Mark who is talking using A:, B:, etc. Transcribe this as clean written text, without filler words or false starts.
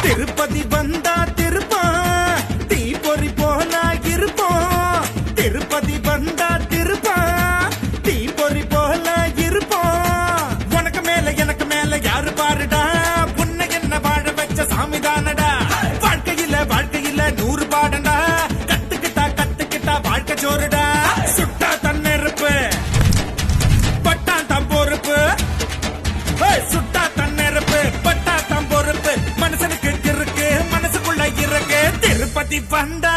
A: திருப்பதி வந்தா திருப்பான் தீ பொறி போனா இருப்போம் திருப்பதி வந்தா திருப்பான் தீ பொறி போனா இருப்போம் உனக்கு மேல எனக்கு மேல யாரு பாருடா உன்னை என்ன வாழ வச்ச சாமி தானடா வாழ்க்கையில 100 பாடண்டா கத்துக்கிட்டா வாழ்க்கை ஜோருடா சுட்டா தன்னெருப்பு பட்டான் தான் பொறுப்பு சுட்டா தன்னெருப்பு பட்டா தான் பொறுப்பு மனுஷனுக்கு இருக்கு மனசுக்குள்ள இருக்கு திருப்பதி வந்தா